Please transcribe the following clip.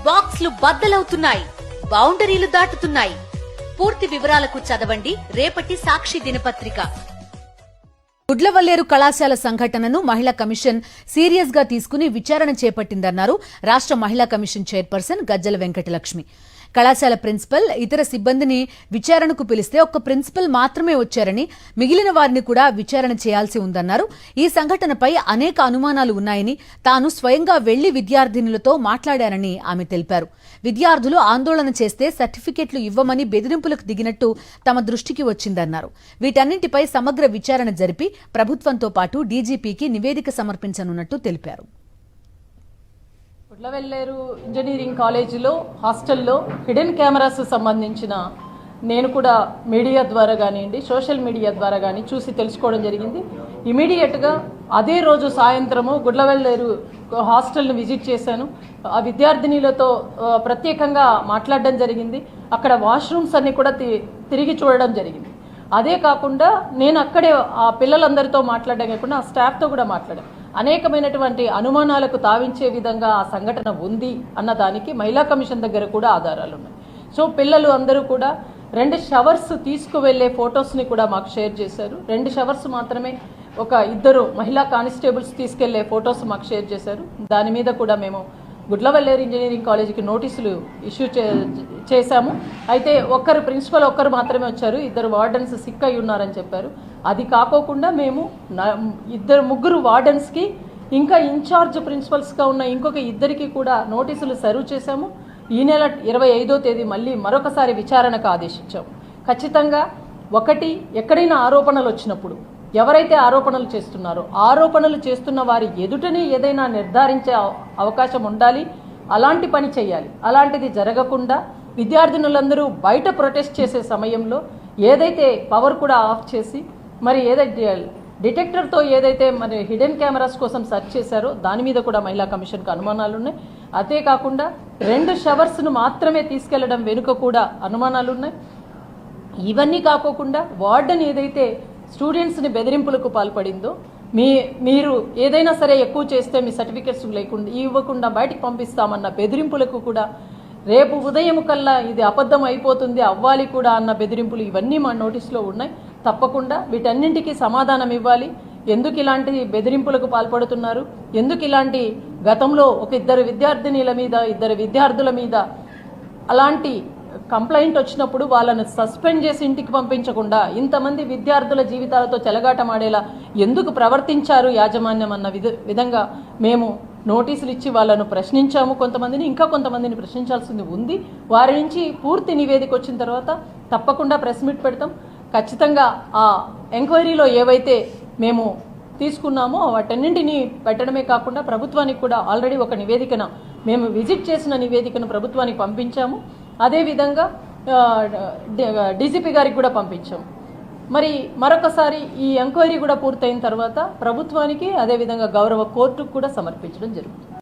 బాక్స్లు బద్దలవుతున్నాయి, బౌండరీలు దాటుతున్నాయి. పూర్తి వివరాలకు చదవండి రేపటి సాక్షి దినపత్రిక. గుడ్లవల్లేరు కళాశాల సంఘటనను మహిళా కమిషన్ సీరియస్ గా తీసుకుని విచారణ చేపట్టిందన్నారు రాష్ట్ర మహిళా కమిషన్ చైర్పర్సన్ గజ్జల వెంకటలక్ష్మి. కళాశాల ప్రిన్సిపల్ ఇతర సిబ్బందిని విచారణకు పిలిస్తే ఒక్క ప్రిన్సిపల్ మాత్రమే వచ్చారని, మిగిలిన వారిని కూడా విచారణ చేయాల్సి ఉందన్నారు. ఈ సంఘటనపై అనేక అనుమానాలు ఉన్నాయని, తాను స్వయంగా వెళ్లి విద్యార్థినులతో మాట్లాడారని ఆమె తెలిపారు. విద్యార్థులు ఆందోళన చేస్తే సర్టిఫికెట్లు ఇవ్వమని బెదిరింపులకు దిగినట్టు తమ దృష్టికి వచ్చిందన్నారు. వీటన్నింటిపై సమగ్ర విచారణ జరిపి ప్రభుత్వంతో పాటు డీజీపీకి నివేదిక సమర్పించనున్నట్టు తెలిపారు. గుడ్లవల్లేరు ఇంజనీరింగ్ కాలేజీలో హాస్టల్లో హిడెన్ కెమెరాస్ సంబంధించిన నేను కూడా మీడియా ద్వారా కానివ్వండి, సోషల్ మీడియా ద్వారా కానీ చూసి తెలుసుకోవడం జరిగింది. ఇమీడియట్గా అదే రోజు సాయంత్రము గుడ్లవల్లేరు హాస్టల్ను విజిట్ చేశాను. ఆ విద్యార్థినిలతో ప్రత్యేకంగా మాట్లాడడం జరిగింది. అక్కడ వాష్రూమ్స్ అన్ని కూడా తిరిగి చూడడం జరిగింది. అదే కాకుండా నేను అక్కడే ఆ పిల్లలందరితో మాట్లాడడం కాకుండా ఆ స్టాఫ్తో కూడా మాట్లాడాను. అనేకమైనటువంటి అనుమానాలకు తావించే విధంగా ఆ సంఘటన ఉంది అన్నదానికి మహిళా కమిషన్ దగ్గర కూడా ఆధారాలు ఉన్నాయి. సో పిల్లలు అందరూ కూడా 2 షవర్స్ తీసుకువెళ్లే ఫొటోస్ని కూడా మాకు షేర్ చేశారు. 2 షవర్స్ మాత్రమే, ఒక 2 మహిళా కానిస్టేబుల్స్ తీసుకెళ్లే ఫొటోస్ మాకు షేర్ చేశారు. దాని మీద కూడా మేము గుడ్లవల్లేరు ఇంజనీరింగ్ కాలేజీకి నోటీసులు ఇష్యూ చేశాము. అయితే ప్రిన్సిపల్ ఒక్కరు మాత్రమే వచ్చారు, 2 వార్డెన్స్ సిక్ అయి ఉన్నారని చెప్పారు. అది కాకోకుండా మేము 3 వార్డెన్స్కి ఇంకా ఇన్ఛార్జ్ ప్రిన్సిపల్స్గా ఉన్న ఇంకొక 2కి కూడా నోటీసులు సర్వ్ చేశాము. ఈ నెల 25వ తేదీ మళ్ళీ మరొకసారి విచారణకు ఆదేశించాము. ఖచ్చితంగా ఎక్కడైనా ఆరోపణలు వచ్చినప్పుడు ఎవరైతే ఆరోపణలు చేస్తున్నారో ఆరోపణలు చేస్తున్న వారి ఎదుటనే ఏదైనా నిర్ధారించే అవకాశం ఉండాలి. అలాంటి పని చేయాలి. అలాంటిది జరగకుండా విద్యార్థినులందరూ బయట ప్రొటెస్ట్ చేసే సమయంలో ఏదైతే పవర్ కూడా ఆఫ్ చేసి మరి ఏదైతే డిటెక్టర్తో ఏదైతే మరి హిడెన్ కెమెరాస్ కోసం సెర్చ్ చేశారో దాని మీద కూడా మహిళా కమిషన్కు అనుమానాలు ఉన్నాయి. అదే కాకుండా 2 షవర్స్ను మాత్రమే తీసుకెళ్లడం వెనుక కూడా అనుమానాలు ఉన్నాయి. ఇవన్నీ కాకోకుండా వార్డెన్ ఏదైతే స్టూడెంట్స్ని బెదిరింపులకు పాల్పడిందో, మీరు ఏదైనా సరే ఎక్కువ చేస్తే మీ సర్టిఫికెట్స్ ఇవ్వకుండా బయటికి పంపిస్తామన్న బెదిరింపులకు కూడా రేపు ఉదయం కల్లా ఇది అబద్ధం అయిపోతుంది, అవ్వాలి కూడా అన్న బెదిరింపులు ఇవన్నీ మా నోటీసులో ఉన్నాయి. తప్పకుండా వీటన్నింటికీ సమాధానం ఇవ్వాలి. ఎందుకు ఇలాంటి బెదిరింపులకు పాల్పడుతున్నారు, ఎందుకు ఇలాంటి గతంలో ఒక 2 విద్యార్థినిల మీద 2 విద్యార్థుల మీద అలాంటి కంప్లైంట్ వచ్చినప్పుడు వాళ్ళను సస్పెండ్ చేసి ఇంటికి పంపించకుండా ఇంతమంది విద్యార్థుల జీవితాలతో చెలగాటమాడేలా ఎందుకు ప్రవర్తించారు యాజమాన్యం అన్న విధంగా మేము నోటీసులు ఇచ్చి వాళ్ళను ప్రశ్నించాము. ఇంకా కొంతమందిని ప్రశ్నించాల్సింది ఉంది. వారి నుంచి పూర్తి నివేదిక వచ్చిన తర్వాత తప్పకుండా ప్రెస్ మీట్ పెడతాం. ఖచ్చితంగా ఆ ఎంక్వైరీలో ఏవైతే మేము తీసుకున్నామో వాటన్నింటినీ పెట్టడమే కాకుండా ప్రభుత్వానికి కూడా ఆల్రెడీ ఒక నివేదికను మేము విజిట్ చేసిన నివేదికను ప్రభుత్వానికి పంపించాము. అదేవిధంగా డీజీపీ గారికి కూడా పంపించాము. మరి మరొకసారి ఈ ఎంక్వైరీ కూడా పూర్తయిన తర్వాత ప్రభుత్వానికి అదేవిధంగా గౌరవ కోర్టుకు కూడా సమర్పించడం జరుగుతుంది.